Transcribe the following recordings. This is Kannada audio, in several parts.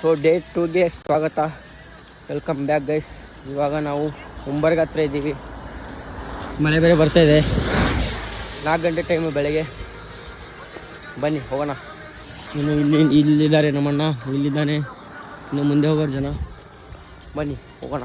ಸೊ ಡೇ 2ಗೆ ಸ್ವಾಗತ. Welcome back guys. ಇವಾಗ ನಾವು ಮುಂಬರ್ಗ ಹತ್ರ ಇದ್ದೀವಿ. ಮಳೆ ಬೇರೆ ಬರ್ತಾ ಇದೆ. 4 ಗಂಟೆ ಟೈಮು ಬೆಳಗ್ಗೆ. ಬನ್ನಿ ಹೋಗೋಣ. ಇನ್ನು ಇಲ್ಲಿದ್ದಾರೆ ನಮ್ಮಣ್ಣ, ಇಲ್ಲಿದ್ದಾನೆ. ಇನ್ನು ಮುಂದೆ ಹೋಗೋರು ಜನ. ಬನ್ನಿ ಹೋಗೋಣ.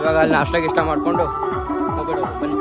ಇವಾಗ ಅಲ್ಲಿ ನಾಷ್ಟಾಗಿ ಇಷ್ಟ ಮಾಡಿಕೊಂಡು ಹೋಗ್ಬಿಡು. ಬನ್ನಿ.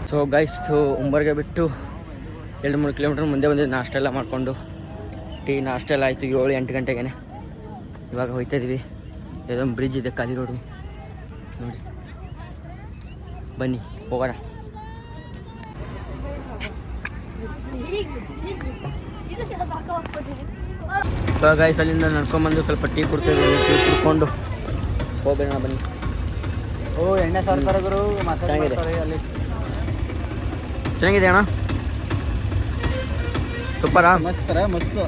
ಸೊ ಗೈಸ್, ಮುಂಬರ್ಗ ಬಿಟ್ಟು 2-3 ಕಿಲೋಮೀಟ್ರ್ ಮುಂದೆ ಬಂದಿದ್ದು. ನಾಷ್ಟ ಎಲ್ಲ ಮಾಡಿಕೊಂಡು ಟೀ ನಾಷ್ಟ ಎಲ್ಲ ಆಯಿತು 7-8 ಗಂಟೆಗೆ. ಇವಾಗ ಹೋಗ್ತಾ ಇದ್ದೀವಿ. ಯಾವುದೊಂದು ಬ್ರಿಡ್ಜ್ ಇದೆ, ಖಾಲಿ ರೋಡು ನೋಡಿ. ಬನ್ನಿ ಹೋಗೋಣ. ಸೊ ಗೈಸ್, ಅಲ್ಲಿಂದ ನಡ್ಕೊಂಬಂದು ಸ್ವಲ್ಪ ಟೀ ಕುಡ್ತೇವೆ. ಟೀ ಕುಡ್ಕೊಂಡು ಹೋಗೋಣ ಬನ್ನಿ. ಎಣ್ಣೆ ಸರ್ಕಾರ ಗುರು ಚೆನ್ನಾಗಿದೆ. ಚೆನ್ನಾಗಿದೆ ಅಣ್ಣ, ಸೂಪರಾ, ಮಸ್ತ್ ಮಸ್ತ್.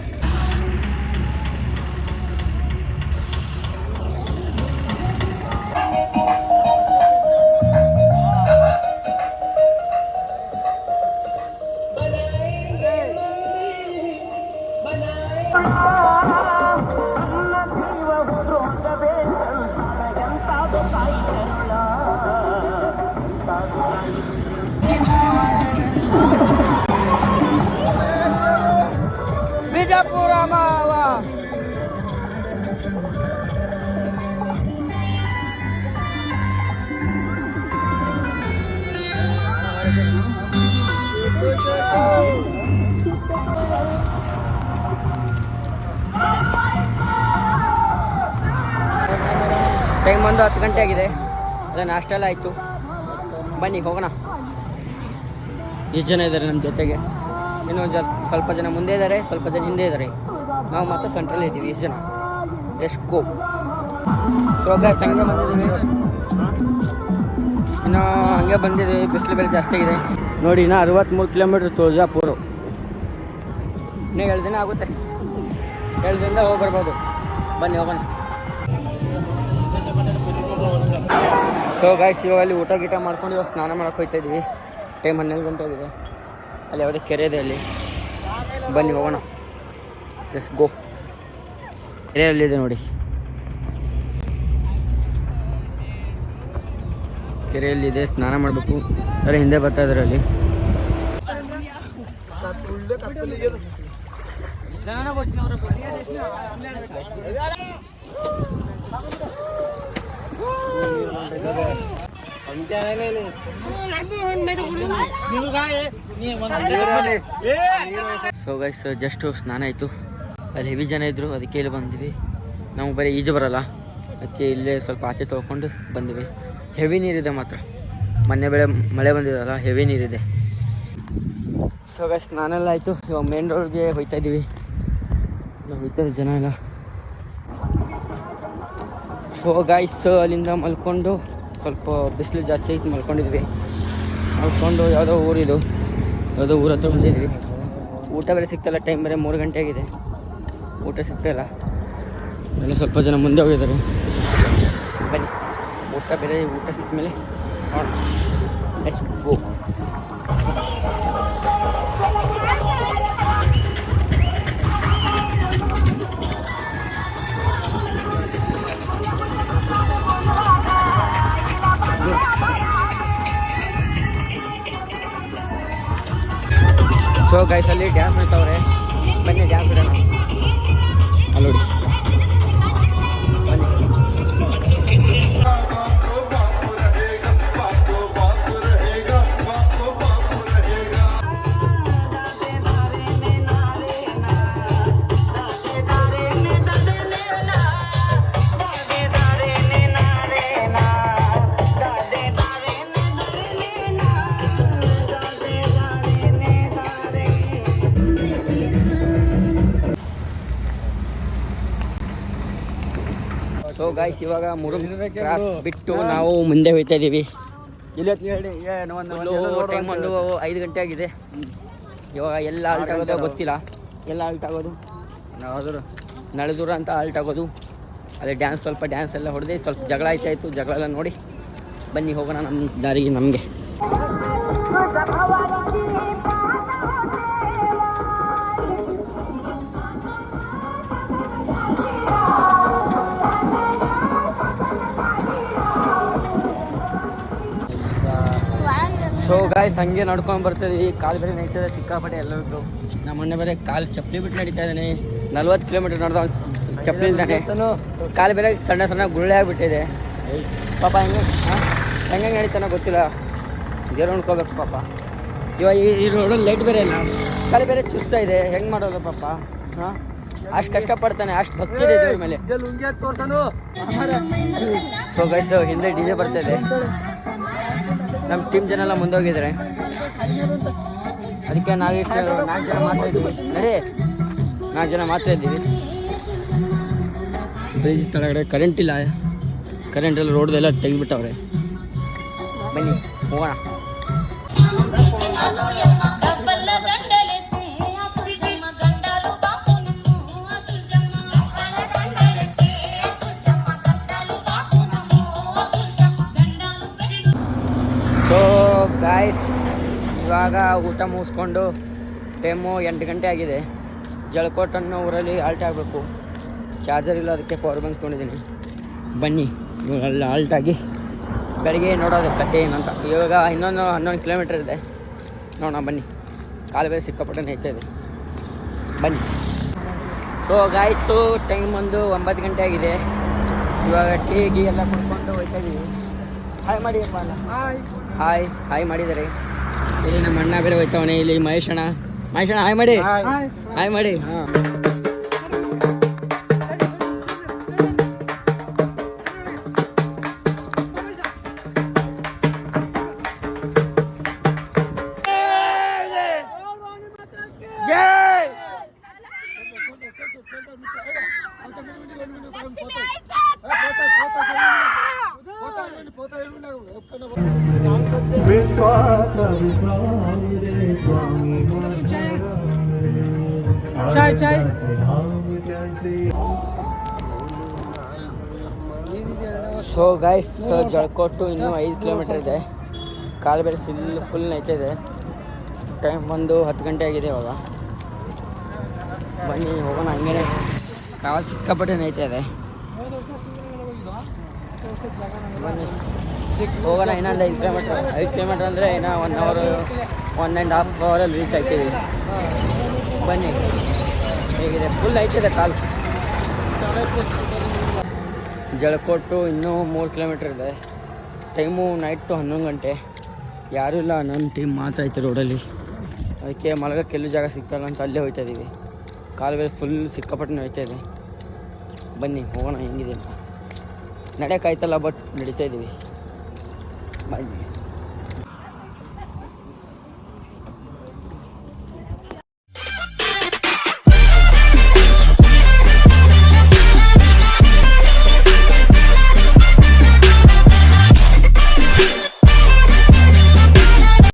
ಬಿಜಾಪುರ ಮಾವ. ಟೈಮ್ ಒಂದು 10 ಗಂಟೆ ಆಗಿದೆ. ಅದೇ ನಾಷ್ಟ ಎಲ್ಲ ಆಯಿತು. ಬನ್ನಿ ಹೋಗೋಣ. ಎಷ್ಟು ಜನ ಇದ್ದಾರೆ ನಮ್ಮ ಜೊತೆಗೆ? ಇನ್ನೊಂದು ಸ್ವಲ್ಪ ಜನ ಮುಂದೆ ಇದ್ದಾರೆ, ಸ್ವಲ್ಪ ಜನ ಹಿಂದೆ ಇದ್ದಾರೆ. ನಾವು ಮಾತ್ರ ಸೆಂಟ್ರಲ್ಲಿ ಇದ್ದೀವಿ. ಎಷ್ಟು ಜನ? Let's go. ಸೊ ಗೈಸ್, ಹಂಗೆ ಬಂದಿದ್ದೀವಿ. ಇನ್ನು ಹಂಗೆ ಬಂದಿದ್ದೀವಿ. ಬಿಸಿಲು ಬೆಲೆ ಜಾಸ್ತಿ ಆಗಿದೆ ನೋಡಿ. ಇನ್ನು 63 ಕಿಲೋಮೀಟ್ರ್ ತುಳಜಾಪುರ. ಇನ್ನೂ 7 ದಿನ ಆಗುತ್ತೆ. 7 ದಿನದಿಂದ ಹೋಗಿ ಬರ್ಬೋದು. ಬನ್ನಿ ಹೋಗೋಣ. ಸೊ ಗೈಸ್, ಇವಾಗ ಅಲ್ಲಿ ಊಟ ಗೀಟ ಮಾಡ್ಕೊಂಡು ಇವಾಗ ಸ್ನಾನ ಮಾಡೋಕೆ ಹೋಗ್ತಾ ಇದ್ದೀವಿ. ಟೈಮ್ 12 ಗಂಟೆ ಆಗಿದೆ. ಅಲ್ಲಿ ಯಾವುದೇ ಕೆರೆ ಇದೆ ಅಲ್ಲಿ. ಬನ್ನಿ ಹೋಗೋಣ. Let's go. ಕೆರೆಯಲ್ಲಿದೆ ನೋಡಿ. ಕೆರೆಯಲ್ಲಿದೆ, ಸ್ನಾನ ಮಾಡಬೇಕು. ಅದೇ ಹಿಂದೆ ಬರ್ತಾ ಇದ್ದಾರೆ ಅಲ್ಲಿ. ಸೊ ಗೈಸ್, ಜಸ್ಟ್ ಸ್ನಾನ ಆಯಿತು. ಅಲ್ಲಿ ಹೆವಿ ಜನ ಇದ್ದರು, ಅದಕ್ಕೆ ಇಲ್ಲಿ ಬಂದಿವಿ. ನಾವು ಬರೀ ಈಜು ಬರಲ್ಲ, ಅದಕ್ಕೆ ಇಲ್ಲೇ ಸ್ವಲ್ಪ ಆಚೆ ತೊಳ್ಕೊಂಡು ಬಂದಿವಿ. ಹೆವಿ ನೀರಿದೆ ಮಾತ್ರ. ಮೊನ್ನೆ ಮಳೆ ಬಂದಿದಲ್ಲ, ಹೆವಿ ನೀರಿದೆ. ಸೊ ಗೈಸ್, ಸ್ನಾನ ಎಲ್ಲ ಆಯಿತು. ಇವಾಗ ಮೇನ್ ರೋಡ್ಗೆ ಹೋಗ್ತಾ ಇದ್ದೀವಿ. ನಾವು ಹೋಗ್ತಾ ಜನ ಎಲ್ಲ. ಸೊ ಗೈಸ್, ಅಲ್ಲಿಂದ ಮಲ್ಕೊಂಡು ಸ್ವಲ್ಪ ಬಿಸಿಲು ಜಾಸ್ತಿ ಆಯ್ತು, ಮಲ್ಕೊಂಡಿದ್ವಿ. ಮಲ್ಕೊಂಡು ಯಾವುದೋ ಊರಿದು, ಯಾವುದೋ ಊರ ಹತ್ರ ಬಂದಿದ್ವಿ. ಊಟ ಬೇರೆ ಸಿಗ್ತಾಯಿಲ್ಲ. ಟೈಮ್ ಬೇರೆ 3 ಗಂಟೆ ಆಗಿದೆ. ಊಟ ಸಿಗ್ತಾಯಿಲ್ಲ. ಇನ್ನೂ ಸ್ವಲ್ಪ ಜನ ಮುಂದೆ ಹೋಗಿದ್ದಾರೆ. ಬನ್ನಿ ಊಟ ಸಿಕ್ಕ ಮೇಲೆ ಲೆಟ್ಸ್ ಗೋ. ಸೊ ಗೈಸ್, ಅಲ್ಲಿ ಡ್ಯಾನ್ಸ್ ಮಾಡ್ತಾವ್ರೆ. ಬನ್ನಿ ಡ್ಯಾನ್ಸ್ ಬಿಡೋಣ. ಅಲ್ಲಿ ನೋಡಿ ಬನ್ನಿ. ಸೊ ಗಾಯ್ಸ್ ಇವಾಗ ಮುರುಘ ಕ್ರಾಸ್ ಬಿಟ್ಟು ನಾವು ಮುಂದೆ ಹೋಗ್ತಾ ಇದ್ದೀವಿ. ಟೈಮ್ ಒಂದು 5 ಗಂಟೆ ಆಗಿದೆ. ಇವಾಗ ಎಲ್ಲ ಆಲ್ಟ್ ಆಗೋದು ಗೊತ್ತಿಲ್ಲ. ಎಲ್ಲ ಆಲ್ಟ್ ಆಗೋದು ನಳದೂರ ಅಂತ ಆಲ್ಟ್ ಆಗೋದು. ಅದೇ ಸ್ವಲ್ಪ ಡ್ಯಾನ್ಸ್ ಎಲ್ಲ ಹೊಡೆದು ಸ್ವಲ್ಪ ಜಗಳ ಆಯ್ತಾಯಿತು. ಜಗಳ ಎಲ್ಲ ನೋಡಿ ಬನ್ನಿ ಹೋಗೋಣ ನಮ್ಮ ದಾರಿಗೆ ನಮಗೆ. ಸೊ ಗಾಯ್ಸ್ ಹಂಗೆ ನಡ್ಕೊಂಡು ಬರ್ತಿದ್ವಿ. ಕಾಲು ಬೇರೆ ನಡೀತದೆ ಸಿಕ್ಕಾಪಟ್ಟೆ ಎಲ್ಲರದ್ದು. ನಮ್ಮ ಅಣ್ಣ ಬೇರೆ ಕಾಲು ಚಪ್ಪಲಿ ಬಿಟ್ಟು ನಡೀತಾ ಇದ್ದಾನೆ. 40 ಕಿಲೋಮೀಟರ್ ನಡೆದ ಚಪ್ಪಲಿ ಇದ್ದಾನೆ. ಕಾಲು ಬೇರೆ ಸಣ್ಣ ಸಣ್ಣ ಗುಳ್ಳೆ ಆಗಿಬಿಟ್ಟಿದೆ ಪಾಪ. ಹೆಂಗೆ ನಡೀತಾನೋ ಗೊತ್ತಿಲ್ಲ. ಜೇರು ನೋಡ್ಕೋಬೇಕು ಪಾಪ. ಇವಾಗ ಈ ರೋಡಲ್ಲಿ ಲೈಟ್ ಬೇರೆ ಇಲ್ಲ. ಕಾಲು ಬೇರೆ ಚುಸ್ತಾ ಇದೆ. ಹೆಂಗೆ ಮಾಡೋದು ಪಾಪ. ಹಾಂ ಅಷ್ಟು ಕಷ್ಟಪಡ್ತಾನೆ. ಅಷ್ಟು ಭಕ್ತಿ ಇದೆ ದೇವ್ರ ಮೇಲೆ. ಸೊ ಗೈಸ್ ಹಿಂದೆ DJ ಬರ್ತಾ ಇದೆ. ನಮ್ಮ ಟೀಮ್ ಜನ ಎಲ್ಲ ಮುಂದೋಗಿದ್ದಾರೆ. ಅದಕ್ಕೆ 4 ಜನ ಮಾತ್ರ ಇದ್ದೀವಿ. ನಡಿ 4 ಜನ ಮಾತ್ರ ಇದ್ದೀವಿ. ಬ್ರಿಡ್ಜ್ ಕೆಳಗಡೆ ಕರೆಂಟ್ ಇಲ್ಲ. ಕರೆಂಟ್ ಎಲ್ಲ ರೋಡ್ದೆಲ್ಲ ತೆಗೆದುಬಿಟ್ಟವ್ರೆ. ಬನ್ನಿ ಹೋಗೋಣ. ಸೊ ಗಾಯ್ಸ್ ಇವಾಗ ಊಟ ಮುಗಿಸ್ಕೊಂಡು ಟೈಮು 8 ಗಂಟೆ ಆಗಿದೆ. ಜಳಕೋಟ್ ಅನ್ನೋ ಊರಲ್ಲಿ ಆಲ್ಟ್ ಆಗಬೇಕು. ಚಾರ್ಜರ್ ಇಲ್ಲ, ಅದಕ್ಕೆ ಪವರ್ ಬ್ಯಾಂಕ್ ತೊಗೊಂಡಿದ್ದೀನಿ. ಬನ್ನಿ ಇವಾಗೆಲ್ಲ ಆಲ್ಟಾಗಿ ಬೆಳಗ್ಗೆ ನೋಡೋದು ಕತೆ ಏನಂತ. ಇವಾಗ ಇನ್ನೊಂದು 11 ಕಿಲೋಮೀಟರ್ ಇದೆ. ನೋಡೋಣ ಬನ್ನಿ. ಕಾಲು ಬೇರೆ ಸಿಕ್ಕಾಪಟ್ಟೆ ನೈತಾ ಇದೆ. ಬನ್ನಿ. ಸೊ ಗಾಯ್ಸು ಟೈಮ್ ಒಂದು 9 ಗಂಟೆ ಆಗಿದೆ. ಇವಾಗ ಟೀ ಎಲ್ಲ ಕುಡ್ಕೊಂಡು ಹೋಗ್ತಾ ಇದ್ದೀವಿ. ಹಾಯ್ ಮಾಡಿಯಪ್ಪ ಅಲ್ಲ. ಹಾಯ್ ಮಾಡಿದ್ದಾರೆ. ಇಲ್ಲಿ ನಮ್ಮ ಅಣ್ಣ ಬೇರೆ ಹೋಯ್ತವನೆ. ಇಲ್ಲಿ ಮಹೇಶ್ ಅಣ್ಣ ಹಾಯ್ ಮಾಡಿ. ಹಾಯ್ ಮಾಡಿ. ಹಾಂ ಚಾಯ್ ಸೊ ಗೈಸ್ ಜಳಕೊಟ್ಟು ಇನ್ನೂ 5 ಕಿಲೋಮೀಟರ್ ಇದೆ. ಕಾಲು ಬೇರೆ ಫುಲ್ ನೈತಿದೆ. ಟೈಮ್ ಒಂದು 10 ಗಂಟೆ ಆಗಿದೆ ಇವಾಗ. ಬನ್ನಿ ಹೋಗೋಣ. ಹಂಗೇನೆ ಕಾಲು ಸಿಕ್ಕಾಪಟ್ಟೆ ನೈತಾ ಇದೆ. ಬನ್ನಿ ಹೋಗೋಣ. ಇನ್ನೊಂದು 5 ಕಿಲೋಮೀಟರ್ ಅಂದರೆ ಇನ್ನೂ 1 ಅವರ್ 1.5 ಅವರಲ್ಲಿ ರೀಚ್ ಆಗ್ತೀವಿ. ಬನ್ನಿ. ಹೇಗಿದೆ ಫುಲ್ ಐತಿದೆ ಕಾಲು. ಜಳಕೊಟ್ಟು ಇನ್ನೂ 3 ಕಿಲೋಮೀಟರ್ ಇದೆ. ಟೈಮು ನೈಟು 11 ಗಂಟೆ. ಯಾರೂ ಇಲ್ಲ, ನನ್ನ ಟೀಮ್ ಮಾತ್ರ ಐತೆ ರೋಡಲ್ಲಿ. ಅದಕ್ಕೆ ಮಲಗಕ್ಕೆ ಎಲ್ಲೂ ಜಾಗ ಸಿಗ್ತಾಯಿಲ್ಲ ಅಂತ ಅಲ್ಲೇ ಹೋಗ್ತಾ ಇದ್ದೀವಿ. ಕಾಲು ಬೇರೆ ಫುಲ್ ಸಿಕ್ಕಾಪಟ್ಟೆ ಹೋಗ್ತಾ ಇದೆ. ಬನ್ನಿ ಹೋಗೋಣ ಹೆಂಗಿದೆ ಅಂತ. ನಡೆಯೋಕ್ಕಾಯ್ತಲ್ಲ, ಬಟ್ ನಡೀತಾ ಇದ್ದೀವಿ. ಬನ್ನಿ.